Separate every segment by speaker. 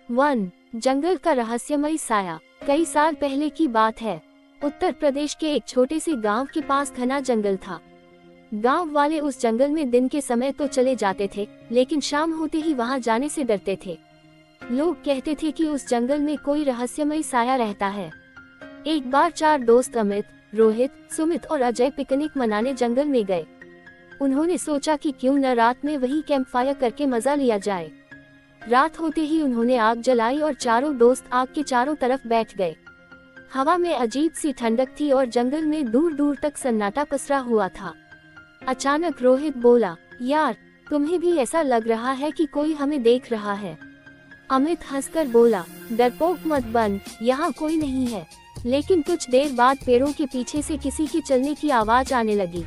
Speaker 1: 1. जंगल का रहस्यमय साया। कई साल पहले की बात है। उत्तर प्रदेश के एक छोटे से गांव के पास घना जंगल था। गांव वाले उस जंगल में दिन के समय तो चले जाते थे, लेकिन शाम होते ही वहां जाने से डरते थे। लोग कहते थे कि उस जंगल में कोई रहस्यमय साया रहता है। एक बार 4 दोस्त अमित, रोहित, सुमित और अजय पिकनिक मनाने जंगल में गए। उन्होंने सोचा कि क्यों न रात में वही कैंप फायर करके मजा लिया जाए। रात होते ही उन्होंने आग जलाई और चारों दोस्त आग के चारों तरफ बैठ गए। हवा में अजीब सी ठंडक थी और जंगल में दूर दूर तक सन्नाटा पसरा हुआ था। अचानक रोहित बोला, यार, तुम्हें भी ऐसा लग रहा है कि कोई हमें देख रहा है? अमित हंसकर बोला, डरपोक मत बन, यहाँ कोई नहीं है। लेकिन कुछ देर बाद पेड़ों के पीछे से किसी के चलने की आवाज आने लगी।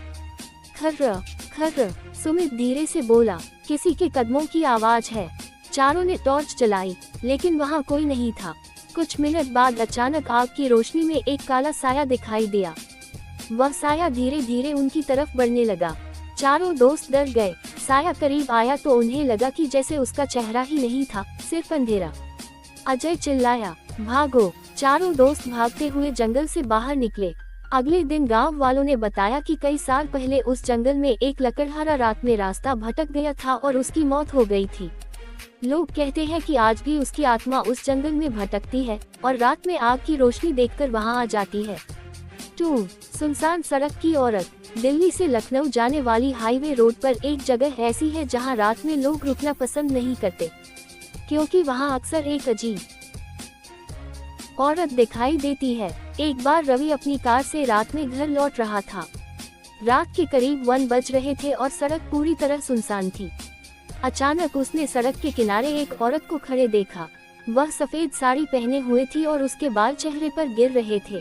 Speaker 1: खर्र खर्र। सुमित धीरे से बोला, किसी के कदमों की आवाज है। चारों ने टॉर्च जलाई, लेकिन वहाँ कोई नहीं था। कुछ मिनट बाद अचानक आग की रोशनी में एक काला साया दिखाई दिया। वह साया धीरे धीरे उनकी तरफ बढ़ने लगा। चारों दोस्त डर गए। साया करीब आया तो उन्हें लगा कि जैसे उसका चेहरा ही नहीं था, सिर्फ अंधेरा। अजय चिल्लाया, भागो। चारों दोस्त भागते हुए जंगल से बाहर निकले। अगले दिन गांव वालों ने बताया कि कई साल पहले उस जंगल में एक लकड़हारा रात में रास्ता भटक गया था और उसकी मौत हो गई थी। लोग कहते हैं कि आज भी उसकी आत्मा उस जंगल में भटकती है और रात में आग की रोशनी देखकर वहां आ जाती है। 2. सुनसान सड़क की औरत। दिल्ली से लखनऊ जाने वाली हाईवे रोड पर एक जगह ऐसी है जहां रात में लोग रुकना पसंद नहीं करते, क्योंकि वहां अक्सर एक अजीब औरत दिखाई देती है। एक बार रवि अपनी कार से रात में घर लौट रहा था। रात के करीब 1 बज रहे थे और सड़क पूरी तरह सुनसान थी। अचानक उसने सड़क के किनारे एक औरत को खड़े देखा। वह सफेद साड़ी पहने हुए थी और उसके बाल चेहरे पर गिर रहे थे।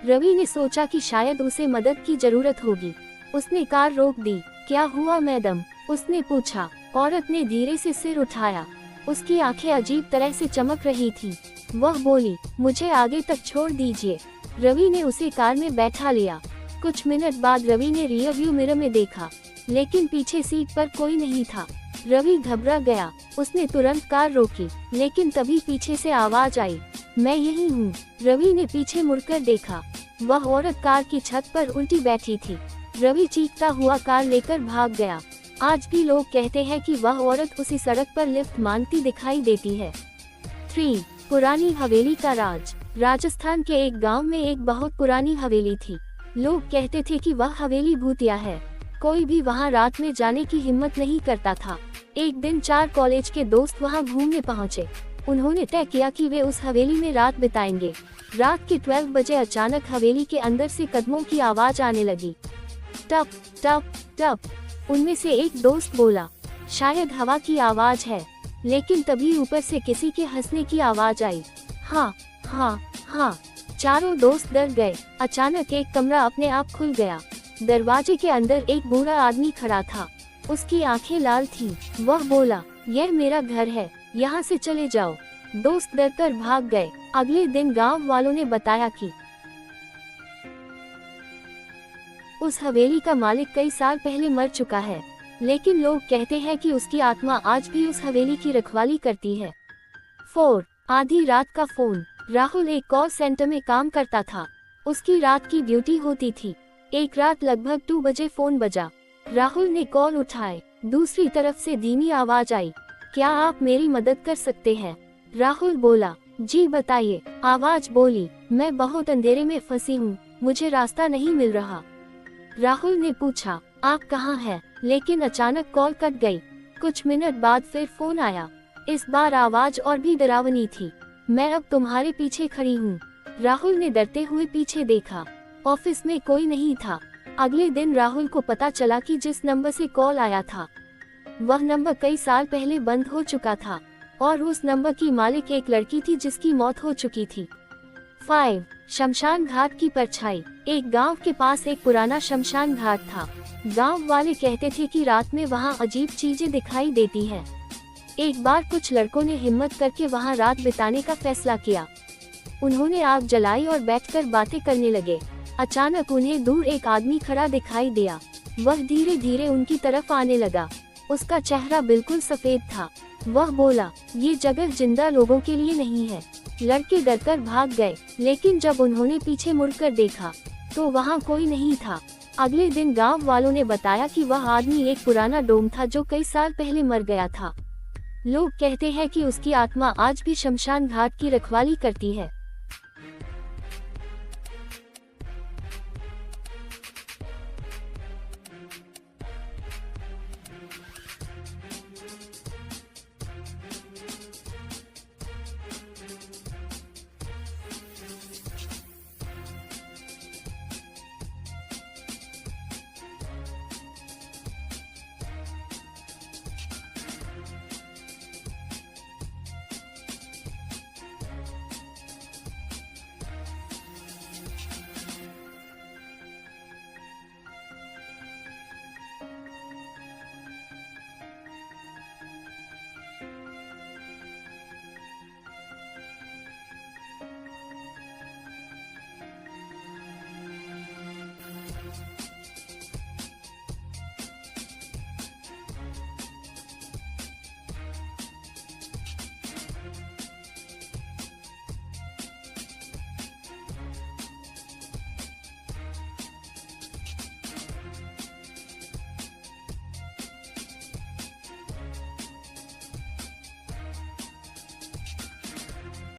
Speaker 1: रवि ने सोचा कि शायद उसे मदद की जरूरत होगी। उसने कार रोक दी। क्या हुआ मैडम? उसने पूछा। औरत ने धीरे से सिर उठाया। उसकी आंखें अजीब तरह से चमक रही थी। वह बोली, मुझे आगे तक छोड़ दीजिए। रवि ने उसे कार में बैठा लिया। कुछ मिनट बाद रवि ने रियर व्यू मिरर में देखा, लेकिन पीछे सीट पर कोई नहीं था। रवि घबरा गया। उसने तुरंत कार रोकी, लेकिन तभी पीछे से आवाज आई, मैं यही हूँ। रवि ने पीछे मुड़कर देखा। वह औरत कार की छत पर उल्टी बैठी थी। रवि चीखता हुआ कार लेकर भाग गया। आज भी लोग कहते हैं कि वह औरत उसी सड़क पर लिफ्ट मांगती दिखाई देती है। 3. पुरानी हवेली का राज। राजस्थान के एक गांव में एक बहुत पुरानी हवेली थी। लोग कहते थे कि वह हवेली भूतिया है। कोई भी वहां रात में जाने की हिम्मत नहीं करता था। एक दिन 4 कॉलेज के दोस्त वहां घूमने पहुंचे। उन्होंने तय किया कि वे उस हवेली में रात बिताएंगे। रात के 12 बजे अचानक हवेली के अंदर से कदमों की आवाज आने लगी। टप टप टप। उनमें से एक दोस्त बोला, शायद हवा की आवाज है। लेकिन तभी ऊपर से किसी के हंसने की आवाज आई। हाँ हाँ हाँ। चारों दोस्त डर गए। अचानक एक कमरा अपने आप खुल गया। दरवाजे के अंदर एक बूढ़ा आदमी खड़ा था। उसकी आंखें लाल थीं। वह बोला, यह मेरा घर है, यहाँ से चले जाओ। दोस्त डरकर भाग गए। अगले दिन गांव वालों ने बताया कि उस हवेली का मालिक कई साल पहले मर चुका है, लेकिन लोग कहते हैं कि उसकी आत्मा आज भी उस हवेली की रखवाली करती है। 4. आधी रात का फोन। राहुल एक कॉल सेंटर में काम करता था। उसकी रात की ड्यूटी होती थी। एक रात लगभग 2 बजे फोन बजा। राहुल ने कॉल उठाए। दूसरी तरफ से धीमी आवाज आई, क्या आप मेरी मदद कर सकते हैं? राहुल बोला, जी बताइए। आवाज बोली, मैं बहुत अंधेरे में फंसी हूँ, मुझे रास्ता नहीं मिल रहा। राहुल ने पूछा, आप कहाँ हैं? लेकिन अचानक कॉल कट गई। कुछ मिनट बाद फिर फोन आया। इस बार आवाज और भी डरावनी थी, मैं अब तुम्हारे पीछे खड़ी हूँ। राहुल ने डरते हुए पीछे देखा। ऑफिस में कोई नहीं था। अगले दिन राहुल को पता चला कि जिस नंबर से कॉल आया था, वह नंबर कई साल पहले बंद हो चुका था और उस नंबर की मालिक एक लड़की थी जिसकी मौत हो चुकी थी। 5. शमशान घाट की परछाई। एक गांव के पास एक पुराना शमशान घाट था। गांव वाले कहते थे कि रात में वहां अजीब चीजें दिखाई देती हैं। एक बार कुछ लड़कों ने हिम्मत करके वहां रात बिताने का फैसला किया। उन्होंने आग जलाई और बैठकर बातें करने लगे। अचानक उन्हें दूर एक आदमी खड़ा दिखाई दिया। वह धीरे धीरे उनकी तरफ आने लगा। उसका चेहरा बिल्कुल सफेद था। वह बोला, ये जगह जिंदा लोगों के लिए नहीं है। लड़के डरकर भाग गए, लेकिन जब उन्होंने पीछे मुड़कर देखा तो वहाँ कोई नहीं था। अगले दिन गांव वालों ने बताया कि वह आदमी एक पुराना डोम था जो कई साल पहले मर गया था। लोग कहते हैं कि उसकी आत्मा आज भी शमशान घाट की रखवाली करती है।